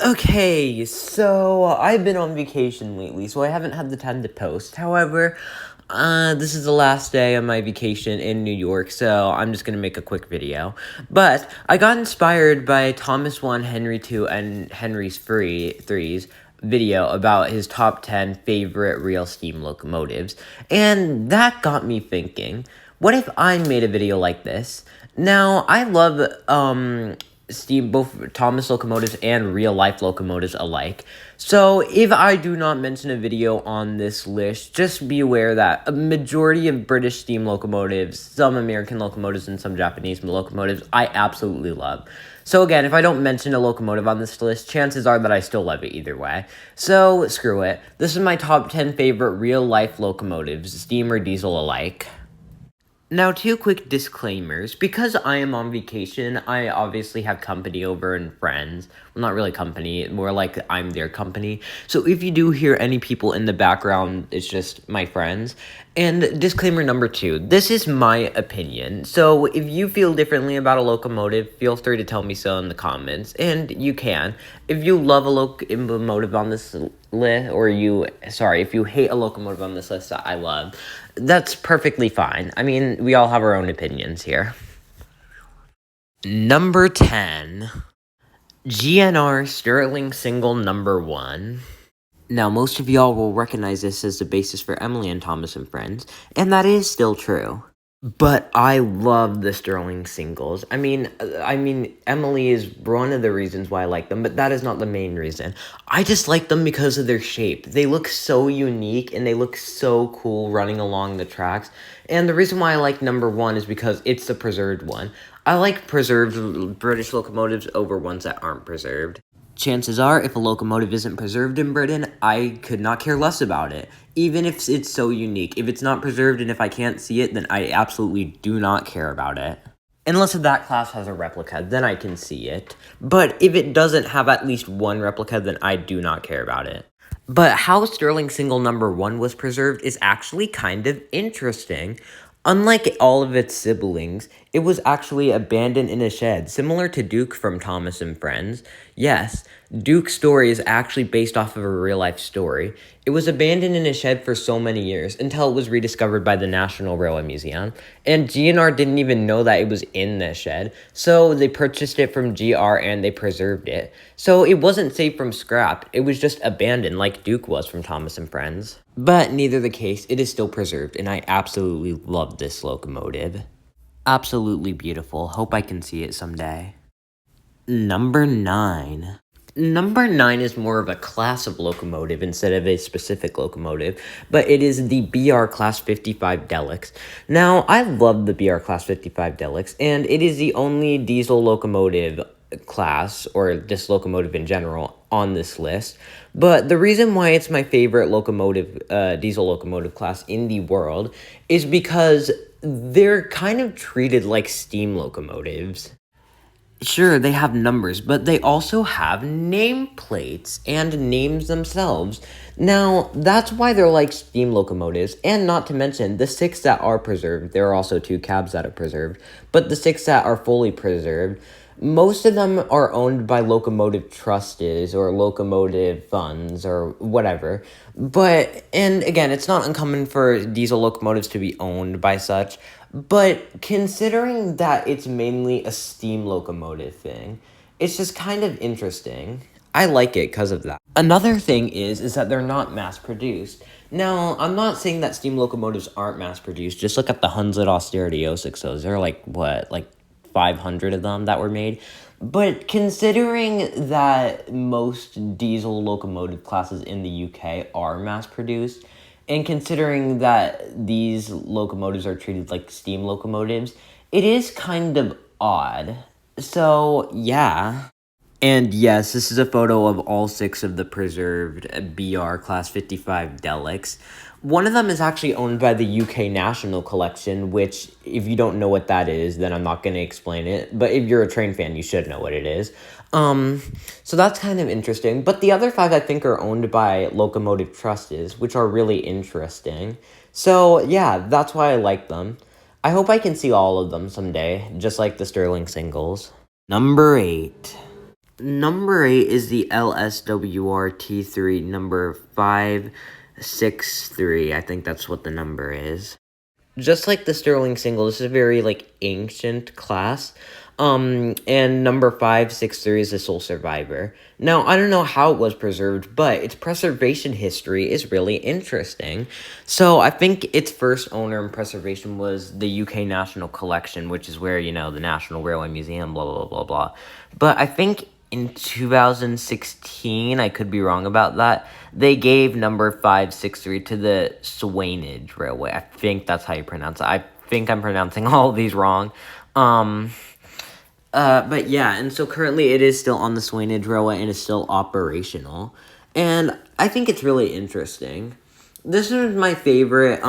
Okay, so I've been on vacation lately, so I haven't had the time to post. However, this is the last day of my vacation in New York, so I'm just gonna make a quick video. But I got inspired by Thomas 1, Henry 2, and Henry's 3's video about his top 10 favorite real steam locomotives, and that got me thinking, what if I made a video like this? Now, I love, steam, both Thomas locomotives and real life locomotives alike. So if I do not mention a video on this list, just be aware that a majority of British steam locomotives, some American locomotives, and some Japanese locomotives I absolutely love. So again, if I don't mention a locomotive on this list, chances are that I still love it either way. So screw it. This is my top 10 favorite real life locomotives, steam or diesel alike. Now, two quick disclaimers. Because I am on vacation, I obviously have company over and friends. Well, not really company, more like I'm their company. So if you do hear any people in the background, it's just my friends. And disclaimer number two, this is my opinion. So if you feel differently about a locomotive, feel free to tell me so in the comments. And you can. If you love a locomotive on this list, if you hate a locomotive on this list that I love, that's perfectly fine. I mean, we all have our own opinions here. Number 10. GNR Sterling Single Number 1. Now, most of y'all will recognize this as the basis for Emily and Thomas and Friends, and that is still true. But I love the Sterling singles. I mean, Emily is one of the reasons why I like them, but that is not the main reason. I just like them because of their shape. They look so unique, and they look so cool running along the tracks. And the reason why I like number 1 is because it's the preserved one. I like preserved British locomotives over ones that aren't preserved. Chances are, if a locomotive isn't preserved in Britain, I could not care less about it, even if it's so unique. If it's not preserved and if I can't see it, then I absolutely do not care about it. Unless that class has a replica, then I can see it. But if it doesn't have at least one replica, then I do not care about it. But how Sterling Single Number 1 was preserved is actually kind of interesting. Unlike all of its siblings, it was actually abandoned in a shed, similar to Duke from Thomas and Friends. Yes, Duke's story is actually based off of a real-life story. It was abandoned in a shed for so many years, until it was rediscovered by the National Railway Museum. And GNR didn't even know that it was in the shed, so they purchased it from GR and they preserved it. So it wasn't saved from scrap, it was just abandoned like Duke was from Thomas and Friends. But neither the case, it is still preserved, and I absolutely love this locomotive. Absolutely beautiful. Hope I can see it someday. Number 9. Number 9 is more of a class of locomotive instead of a specific locomotive, but it is the BR Class 55 Deluxe. Now, I love the BR Class 55 Deluxe, and it is the only diesel locomotive class, or just locomotive in general, on this list. But the reason why it's my favorite diesel locomotive class in the world is because they're kind of treated like steam locomotives. Sure, they have numbers, but they also have nameplates and names themselves. Now, that's why they're like steam locomotives, and not to mention, the 6 that are preserved, there are also 2 cabs that are preserved, but the 6 that are fully preserved, most of them are owned by locomotive trustees or locomotive funds or whatever. And again, it's not uncommon for diesel locomotives to be owned by such. But considering that it's mainly a steam locomotive thing, it's just kind of interesting. I like it because of that. Another thing is that they're not mass-produced. Now, I'm not saying that steam locomotives aren't mass-produced. Just look at the Hunslet Austerity 060s. There are like 500 of them that were made. But considering that most diesel locomotive classes in the UK are mass-produced, and considering that these locomotives are treated like steam locomotives, it is kind of odd. So, yeah. And yes, this is a photo of all 6 of the preserved BR Class 55 Deluxe. One of them is actually owned by the UK National Collection, which, if you don't know what that is, then I'm not going to explain it. But if you're a train fan, you should know what it is. So that's kind of interesting. But the other 5, I think, are owned by locomotive trustees, which are really interesting. So, yeah, that's why I like them. I hope I can see all of them someday, just like the Sterling singles. Number 8. Number 8 is the LSWR-T3, number 563. I think that's what the number is. Just like the Sterling single, this is a very, ancient class. And number 563 is the sole survivor. Now, I don't know how it was preserved, but its preservation history is really interesting. So, I think its first owner in preservation was the UK National Collection, which is where, the National Railway Museum, blah, blah, blah, blah. But I think in 2016, I could be wrong about that, they gave number 563 to the Swanage Railway. I think that's how you pronounce it. I think I'm pronouncing all of these wrong. But yeah, and so currently it is still on the Swanage Railway and is still operational. And I think it's really interesting. This is my favorite,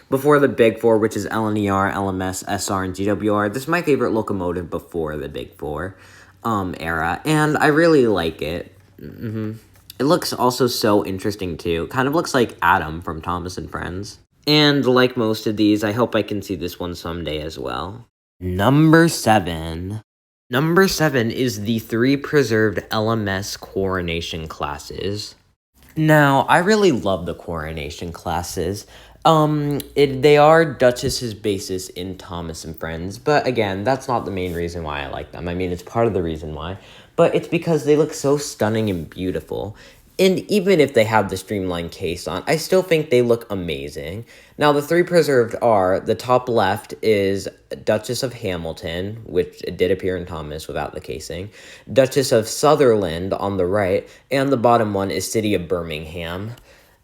before the Big Four, which is LNER, LMS, SR, and GWR. This is my favorite locomotive before the Big Four era, and I really like it. It looks also so interesting, too. Kind of looks like Adam from Thomas and Friends. And like most of these, I hope I can see this one someday as well. Number 7. Number 7 is the 3 preserved LMS coronation classes. Now, I really love the coronation classes. They are Duchess's basis in Thomas and Friends, but again, that's not the main reason why I like them. I mean, it's part of the reason why, but it's because they look so stunning and beautiful. And even if they have the streamlined case on, I still think they look amazing. Now, the 3 preserved are, the top left is Duchess of Hamilton, which did appear in Thomas without the casing, Duchess of Sutherland on the right, and the bottom one is City of Birmingham.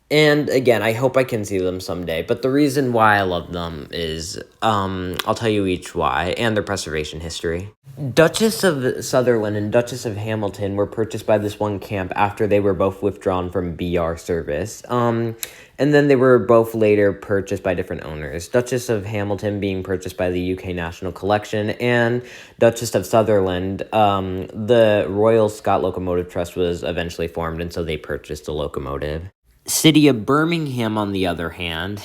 And again, I hope I can see them someday, but the reason why I love them is, I'll tell you each why, and their preservation history. Duchess of Sutherland and Duchess of Hamilton were purchased by this one camp after they were both withdrawn from BR service. And then they were both later purchased by different owners. Duchess of Hamilton being purchased by the UK National Collection, and Duchess of Sutherland, the Royal Scot Locomotive Trust was eventually formed, and so they purchased the locomotive. City of Birmingham, on the other hand,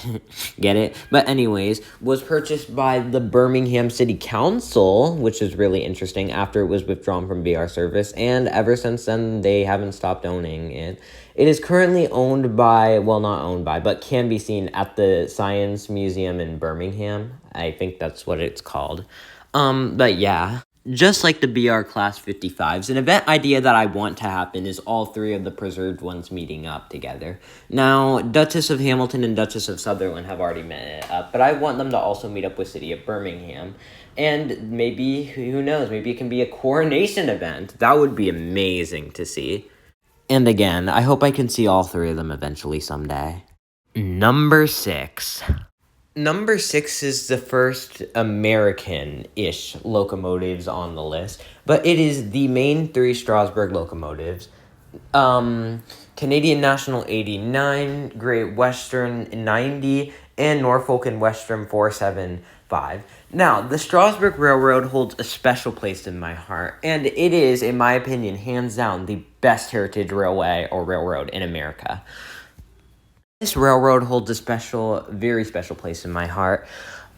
get it? But anyways, was purchased by the Birmingham City Council, which is really interesting, after it was withdrawn from BR service, and ever since then, they haven't stopped owning it. It is currently owned by, well, not owned by, but can be seen at the Science Museum in Birmingham. I think that's what it's called. But yeah. Just like the BR Class 55s, an event idea that I want to happen is all 3 of the preserved ones meeting up together. Now, Duchess of Hamilton and Duchess of Sutherland have already met up, but I want them to also meet up with City of Birmingham. And maybe, who knows, maybe it can be a coronation event. That would be amazing to see. And again, I hope I can see all 3 of them eventually someday. Number 6. Number 6 is the first American-ish locomotives on the list, but it is the main 3 Strasbourg locomotives. Canadian National 89, Great Western 90, and Norfolk and Western 475. Now, the Strasbourg Railroad holds a special place in my heart, and it is, in my opinion, hands down, the best heritage railway or railroad in America. This railroad holds a very special place in my heart,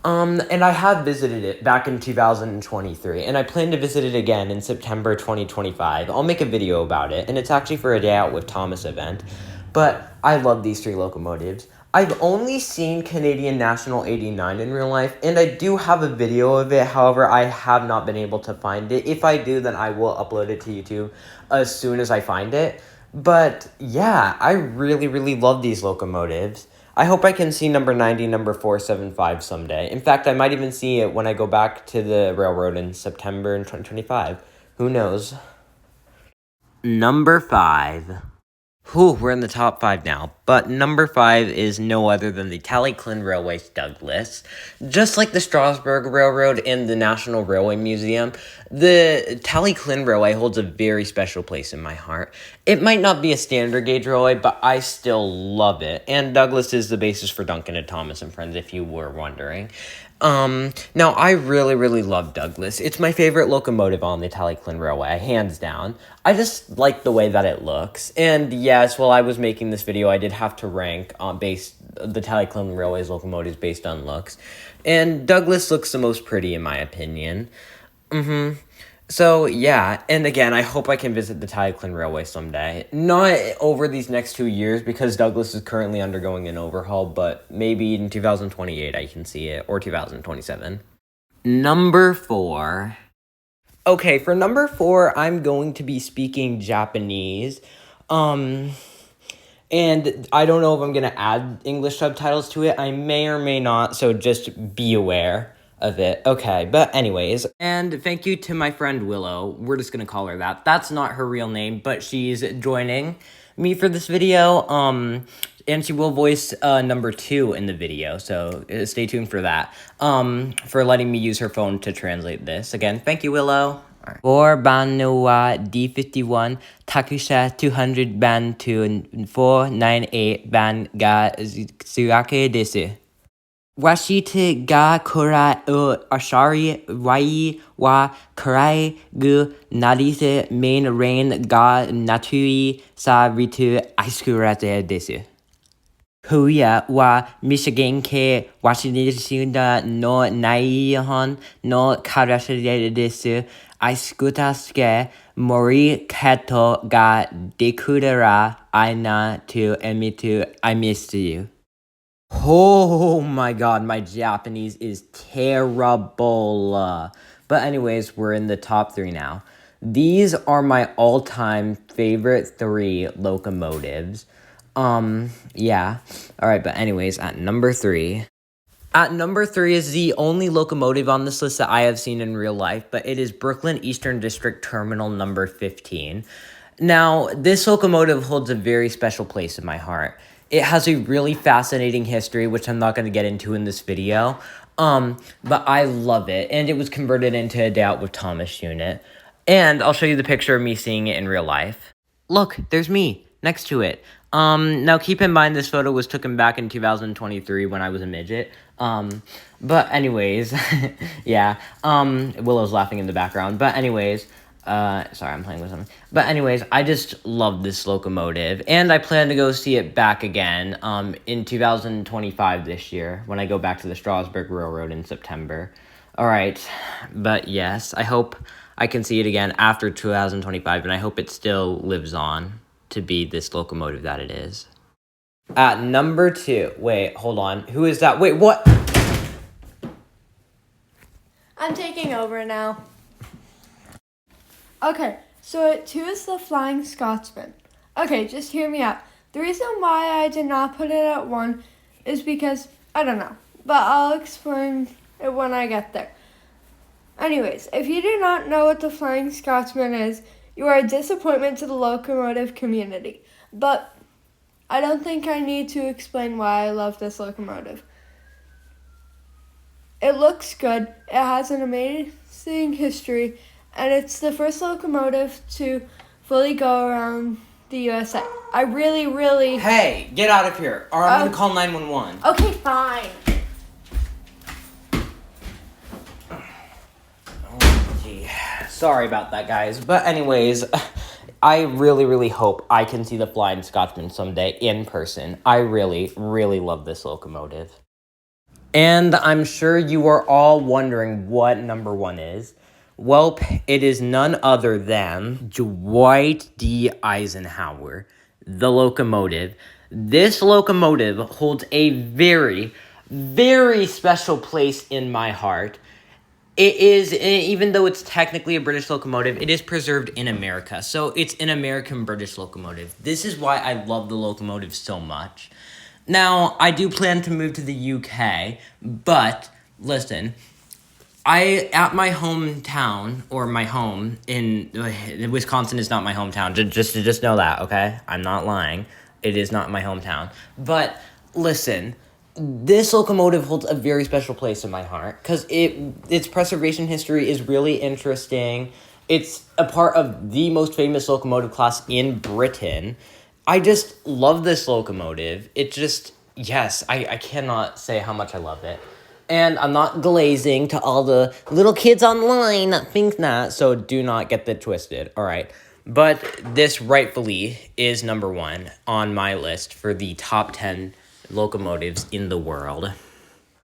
and I have visited it back in 2023, and I plan to visit it again in September 2025. I'll make a video about it, and it's actually for a Day Out with Thomas event, but I love these 3 locomotives. I've only seen Canadian National 89 in real life, and I do have a video of it, however, I have not been able to find it. If I do, then I will upload it to YouTube as soon as I find it. But yeah, I really, really love these locomotives. I hope I can see number 90, number 475 someday. In fact, I might even see it when I go back to the railroad in September in 2025. Who knows? Number 5. We're in the top 5 now, but number 5 is no other than the Tallyclin Railway's Douglas. Just like the Strasbourg Railroad and the National Railway Museum, the Tallyclin Railway holds a very special place in my heart. It might not be a standard gauge railway, but I still love it, and Douglas is the basis for Duncan and Thomas and Friends, if you were wondering. Now, I really, really love Douglas. It's my favorite locomotive on the Tallyclin Railway, hands down. I just like the way that it looks. And yes, while I was making this video, I did have to rank the Tallyclin Railway's locomotives based on looks. And Douglas looks the most pretty, in my opinion. So, yeah, and again, I hope I can visit the Tyclin Railway someday. Not over these next 2 years, because Douglas is currently undergoing an overhaul, but maybe in 2028 I can see it, or 2027. Number 4. Okay, for number 4, I'm going to be speaking Japanese. And I don't know if I'm going to add English subtitles to it. I may or may not, so just be aware of it. Okay, but anyways. And thank you to my friend Willow. We're just going to call her that. That's not her real name, but she's joining me for this video. And she will voice number 2 in the video, so stay tuned for that. For letting me use her phone to translate this. Again, thank you, Willow. For Banua D51, Takusha 200 ban to 498 ban ga Tsuake desu. Washite ga kura o ashari wai wa karai gu narise main rain ga natui sa ritu aiskurate desu. Huya wa Michigan ke Washington no naihon no karashide desu. Aisutasuke mori kato ga dekudera aina to emitu I missed you. Oh my god, my Japanese is terrible. But anyways, we're in the top 3 now. These are my all-time favorite 3 locomotives. Yeah. Alright, but anyways, at number 3. At number 3 is the only locomotive on this list that I have seen in real life, but it is Brooklyn Eastern District Terminal number 15. Now, this locomotive holds a very special place in my heart. It has a really fascinating history, which I'm not going to get into in this video, but I love it, and it was converted into a day-out with Thomas unit. And I'll show you the picture of me seeing it in real life. Look, there's me, next to it. Now keep in mind this photo was taken back in 2023 when I was a midget. But anyways, yeah, Willow's laughing in the background. But anyways, sorry, I'm playing with something. But anyways, I just love this locomotive, and I plan to go see it back again, in 2025 this year, when I go back to the Strasburg Railroad in September. Alright, but yes, I hope I can see it again after 2025, and I hope it still lives on to be this locomotive that it is. At number 2, wait, hold on, who is that? Wait, what? I'm taking over now. Okay, so at 2 is the Flying Scotsman. Okay, just hear me out. The reason why I did not put it at 1 is because, I don't know, but I'll explain it when I get there. Anyways, if you do not know what the Flying Scotsman is, you are a disappointment to the locomotive community. But I don't think I need to explain why I love this locomotive. It looks good, it has an amazing history, and it's the first locomotive to fully go around the USA. I really... Hey, get out of here, or I'm gonna call 911. Okay, fine. Oh, gee. Sorry about that, guys. But anyways, I really hope I can see the Flying Scotsman someday in person. I really love this locomotive. And I'm sure you are all wondering what number 1 is. Well, it is none other than Dwight D. Eisenhower, the locomotive. This locomotive holds a very special place in my heart. It is, even though it's technically a British locomotive, it is preserved in America. So it's an American-British locomotive. This is why I love the locomotive so much. Now, I do plan to move to the UK, but listen, at my hometown, or my home in Wisconsin is not my hometown. Just know that, okay? I'm not lying. It is not my hometown. But listen, this locomotive holds a very special place in my heart because its preservation history is really interesting. It's a part of the most famous locomotive class in Britain. I just love this locomotive. It just, yes, I cannot say how much I love it. And I'm not glazing to all the little kids online that think that, so do not get that twisted, all right? But this rightfully is number 1 on my list for the top 10 locomotives in the world.